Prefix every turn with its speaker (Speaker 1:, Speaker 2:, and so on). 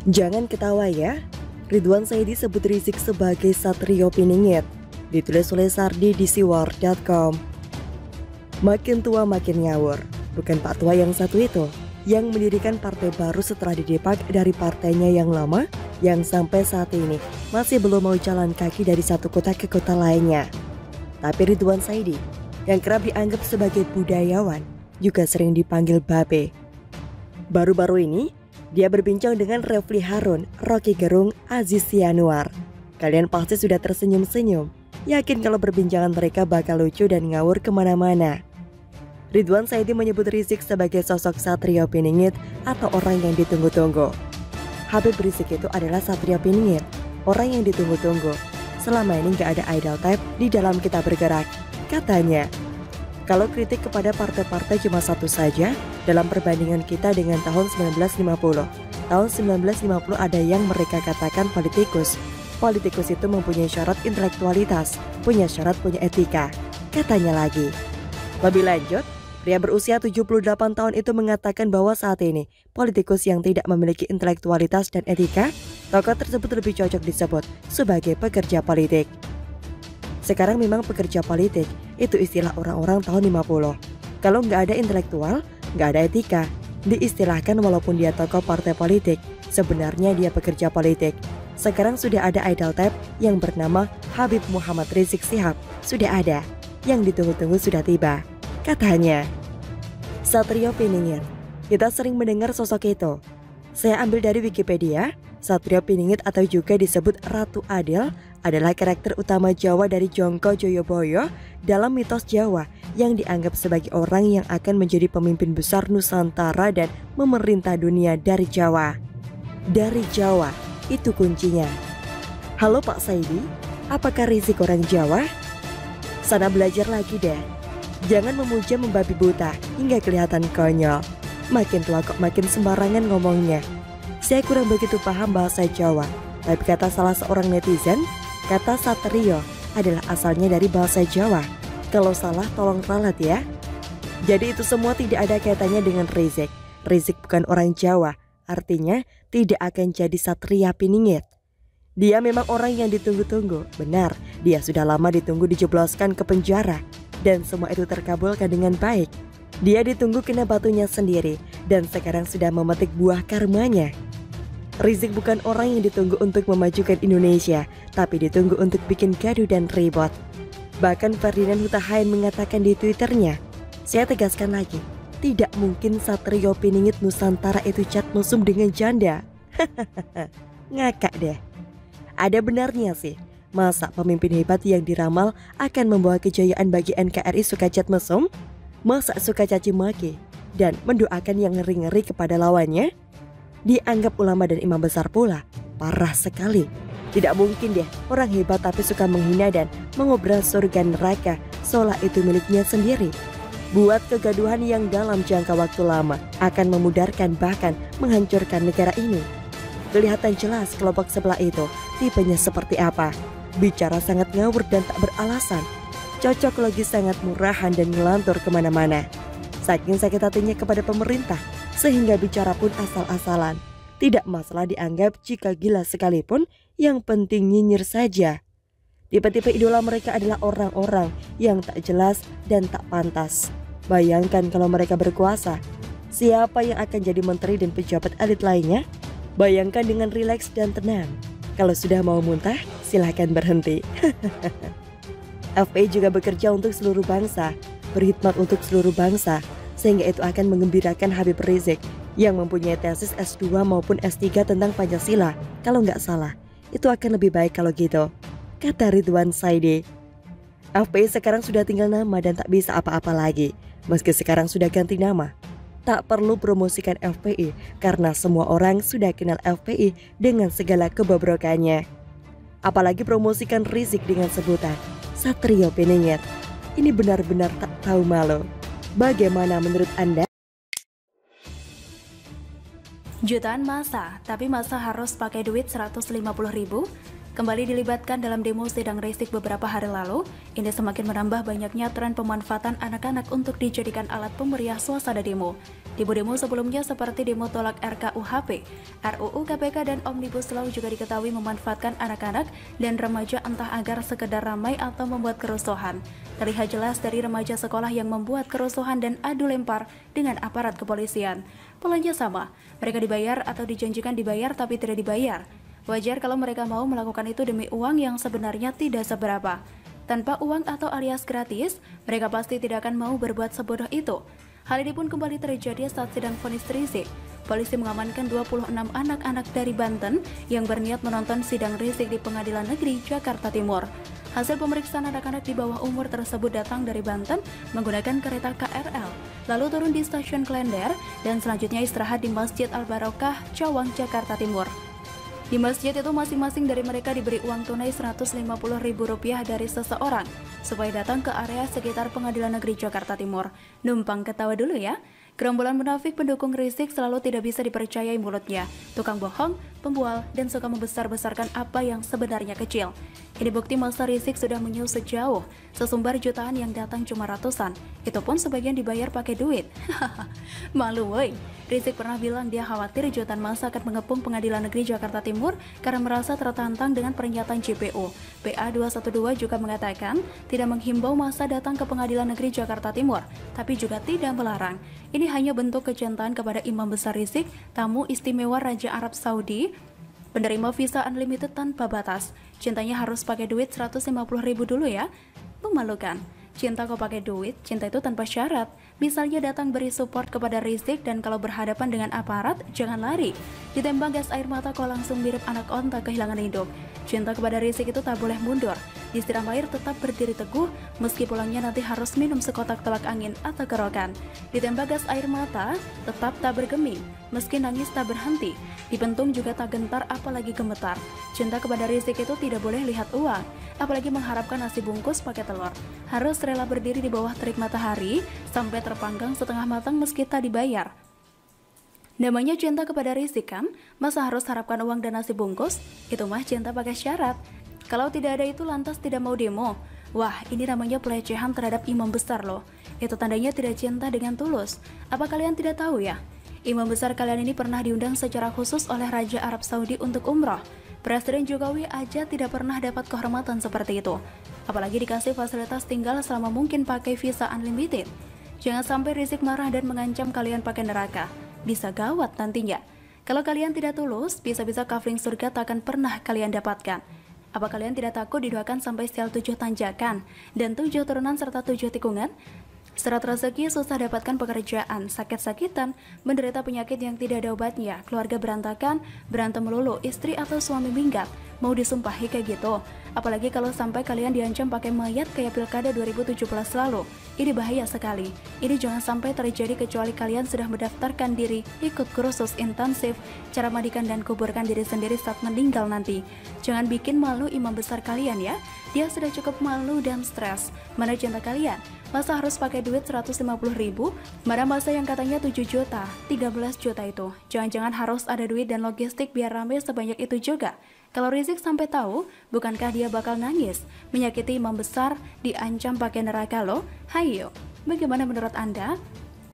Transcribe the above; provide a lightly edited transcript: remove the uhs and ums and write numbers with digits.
Speaker 1: Jangan ketawa ya. Ridwan Saidi sebut Rizik sebagai Satrio Piningit. Ditulis oleh Sardi di siwar.com. Makin tua makin ngawur. Bukan Pak Tua yang satu itu, yang mendirikan partai baru setelah didepak dari partainya yang lama, yang sampai saat ini masih belum mau jalan kaki dari satu kota ke kota lainnya. Tapi Ridwan Saidi, yang kerap dianggap sebagai budayawan, juga sering dipanggil Babe. Baru-baru ini, dia berbincang dengan Refli Harun, Rocky Gerung, Aziz Yanuar. Kalian pasti sudah tersenyum-senyum, yakin kalau perbincangan mereka bakal lucu dan ngawur kemana-mana. Ridwan Saidi menyebut Rizik sebagai sosok Satrio Piningit atau orang yang ditunggu-tunggu. Habib Rizik itu adalah Satrio Piningit, orang yang ditunggu-tunggu. Selama ini gak ada idol type di dalam kita bergerak, katanya. Kalau kritik kepada partai-partai cuma satu saja, dalam perbandingan kita dengan tahun 1950. Tahun 1950 ada yang mereka katakan politikus. Politikus itu mempunyai syarat intelektualitas, punya syarat punya etika, katanya lagi. Lebih lanjut, pria berusia 78 tahun itu mengatakan bahwa saat ini, politikus yang tidak memiliki intelektualitas dan etika, tokoh tersebut lebih cocok disebut sebagai pekerja politik. Sekarang memang pekerja politik, itu istilah orang-orang tahun 50. Kalau nggak ada intelektual, nggak ada etika, diistilahkan walaupun dia tokoh partai politik, sebenarnya dia pekerja politik. Sekarang sudah ada idol type yang bernama Habib Muhammad Rizik Syihab, sudah ada. Yang ditunggu-tunggu sudah tiba, katanya. Satrio Piningit, kita sering mendengar sosok itu. Saya ambil dari Wikipedia, Satrio Piningit atau juga disebut Ratu Adil adalah karakter utama Jawa dari Jongko Joyoboyo dalam mitos Jawa yang dianggap sebagai orang yang akan menjadi pemimpin besar Nusantara dan memerintah dunia dari Jawa. Dari Jawa, itu kuncinya. Halo Pak Saidi, apakah Rizik orang Jawa? Sana belajar lagi deh. Jangan memuja membabi buta hingga kelihatan konyol. Makin tua kok makin sembarangan ngomongnya. Saya kurang begitu paham bahasa Jawa, tapi kata salah seorang netizen, kata Satrio adalah asalnya dari bahasa Jawa. Kalau salah tolong ralat ya. Jadi itu semua tidak ada kaitannya dengan Rizik. Rizik bukan orang Jawa, artinya tidak akan jadi Satria Piningit. Dia memang orang yang ditunggu-tunggu. Benar, dia sudah lama ditunggu dijebloskan ke penjara. Dan semua itu terkabulkan dengan baik. Dia ditunggu kena batunya sendiri, dan sekarang sudah memetik buah karmanya. Rizik bukan orang yang ditunggu untuk memajukan Indonesia, tapi ditunggu untuk bikin gaduh dan ribut. Bahkan Ferdinand Huta Heian mengatakan di Twitternya, saya tegaskan lagi, tidak mungkin Satrio Piningit Nusantara itu cat mesum dengan janda. Ngakak deh. Ada benarnya sih, masa pemimpin hebat yang diramal akan membawa kejayaan bagi NKRI suka cat mesum? Masa suka caci maki dan mendoakan yang ngeri-ngeri kepada lawannya? Dianggap ulama dan imam besar pula, parah sekali. Tidak mungkin deh orang hebat tapi suka menghina dan mengobral surga neraka seolah itu miliknya sendiri. Buat kegaduhan yang dalam jangka waktu lama akan memudarkan bahkan menghancurkan negara ini. Kelihatan jelas kelompok sebelah itu tipenya seperti apa. Bicara sangat ngawur dan tak beralasan. Cocok logis sangat murahan dan ngelantur kemana-mana. Saking sakit hatinya kepada pemerintah, sehingga bicara pun asal-asalan. Tidak masalah dianggap jika gila sekalipun, yang penting nyinyir saja. Tipe-tipe idola mereka adalah orang-orang yang tak jelas dan tak pantas. Bayangkan kalau mereka berkuasa, siapa yang akan jadi menteri dan pejabat elit lainnya? Bayangkan dengan rileks dan tenang. Kalau sudah mau muntah, silahkan berhenti. FPI juga bekerja untuk seluruh bangsa, berkhidmat untuk seluruh bangsa, sehingga itu akan mengembirakan Habib Rizik yang mempunyai tesis S2 maupun S3 tentang Pancasila. Kalau nggak salah, itu akan lebih baik kalau gitu, kata Ridwan Saidi. FPI sekarang sudah tinggal nama dan tak bisa apa-apa lagi. Meski sekarang sudah ganti nama, tak perlu promosikan FPI karena semua orang sudah kenal FPI dengan segala kebobrokannya. Apalagi promosikan Rizik dengan sebutan Satrio Piningit. Ini benar-benar tak tahu malu. Bagaimana menurut Anda?
Speaker 2: Jutaan masa, tapi masa harus pakai duit 150.000? kembali dilibatkan dalam demo sidang Rizik beberapa hari lalu, ini semakin menambah banyaknya tren pemanfaatan anak-anak untuk dijadikan alat pemeriah suasana demo. Demo-demo sebelumnya seperti demo tolak RKUHP, RUU KPK dan Omnibus Law juga diketahui memanfaatkan anak-anak dan remaja entah agar sekedar ramai atau membuat kerusuhan. Terlihat jelas dari remaja sekolah yang membuat kerusuhan dan adu lempar dengan aparat kepolisian. Polanya sama, mereka dibayar atau dijanjikan dibayar tapi tidak dibayar. Wajar kalau mereka mau melakukan itu demi uang yang sebenarnya tidak seberapa. Tanpa uang atau alias gratis, mereka pasti tidak akan mau berbuat sebodoh itu. Hal ini pun kembali terjadi saat sidang vonis Rizik. Polisi mengamankan 26 anak-anak dari Banten yang berniat menonton sidang Rizik di Pengadilan Negeri Jakarta Timur. Hasil pemeriksaan anak-anak di bawah umur tersebut datang dari Banten menggunakan kereta KRL, lalu turun di stasiun Klender dan selanjutnya istirahat di Masjid Al-Barokah, Cawang, Jakarta Timur. Di masjid itu masing-masing dari mereka diberi uang tunai Rp150.000 dari seseorang supaya datang ke area sekitar Pengadilan Negeri Jakarta Timur. Numpang ketawa dulu ya. Gerombolan munafik pendukung Rizik selalu tidak bisa dipercayai mulutnya. Tukang bohong, pembual, dan suka membesar-besarkan apa yang sebenarnya kecil. Ini bukti masa Rizik sudah menyu sejauh. Sesumbar jutaan yang datang cuma ratusan. Itu pun sebagian dibayar pakai duit. Malu woi. Rizik pernah bilang dia khawatir jutaan massa akan mengepung Pengadilan Negeri Jakarta Timur karena merasa tertantang dengan pernyataan JPU. PA212 juga mengatakan tidak menghimbau massa datang ke Pengadilan Negeri Jakarta Timur, tapi juga tidak melarang. Ini hanya bentuk kecintaan kepada Imam Besar Rizik, tamu istimewa Raja Arab Saudi, penerima visa unlimited tanpa batas. Cintanya harus pakai duit 150.000 dulu ya. Memalukan. Cinta kok pakai duit, cinta itu tanpa syarat. Misalnya datang beri support kepada Rizik dan kalau berhadapan dengan aparat, jangan lari. Ditembak gas air mata kok langsung mirip anak onta kehilangan hidup. Cinta kepada Rizik itu tak boleh mundur. Disiram air tetap berdiri teguh, meski pulangnya nanti harus minum sekotak tolak angin atau kerokan. Ditembak gas air mata, tetap tak bergeming, meski nangis tak berhenti. Dipentung juga tak gentar apalagi gemetar. Cinta kepada Rizik itu tidak boleh lihat uang, apalagi mengharapkan nasi bungkus pakai telur. Harus rela berdiri di bawah terik matahari sampai terpanggang setengah matang meski tak dibayar. Namanya cinta kepada Rizik kan? Masa harus harapkan uang dan nasi bungkus? Itu mah cinta pakai syarat. Kalau tidak ada itu lantas tidak mau demo. Wah, ini namanya pelecehan terhadap imam besar loh. Itu tandanya tidak cinta dengan tulus. Apa kalian tidak tahu ya? Imam besar kalian ini pernah diundang secara khusus oleh Raja Arab Saudi untuk umroh. Presiden Jokowi aja tidak pernah dapat kehormatan seperti itu. Apalagi dikasih fasilitas tinggal selama mungkin pakai visa unlimited. Jangan sampai Rizik marah dan mengancam kalian pakai neraka. Bisa gawat nantinya. Kalau kalian tidak tulus, bisa-bisa kafling surga tak akan pernah kalian dapatkan. Apa kalian tidak takut didoakan sampai sel 7 tanjakan dan 7 turunan serta 7 tikungan? Serat rezeki, susah dapatkan pekerjaan, sakit-sakitan, menderita penyakit yang tidak ada obatnya, keluarga berantakan, berantem melulu, istri atau suami minggat, mau disumpahi kayak gitu. Apalagi kalau sampai kalian diancam pakai mayat kayak pilkada 2017 lalu. Ini bahaya sekali. Ini jangan sampai terjadi kecuali kalian sudah mendaftarkan diri, ikut kursus intensif, cara mandikan dan kuburkan diri sendiri saat meninggal nanti. Jangan bikin malu imam besar kalian ya. Dia sudah cukup malu dan stres. Mana cinta kalian? Masa harus pakai duit 150.000? Mana masa yang katanya 7 juta, 13 juta itu? Jangan-jangan harus ada duit dan logistik biar rame sebanyak itu juga. Kalau Rizik sampai tahu, bukankah dia bakal nangis? Menyakiti imam besar, diancam pakai neraka loh? Hayo, bagaimana menurut Anda?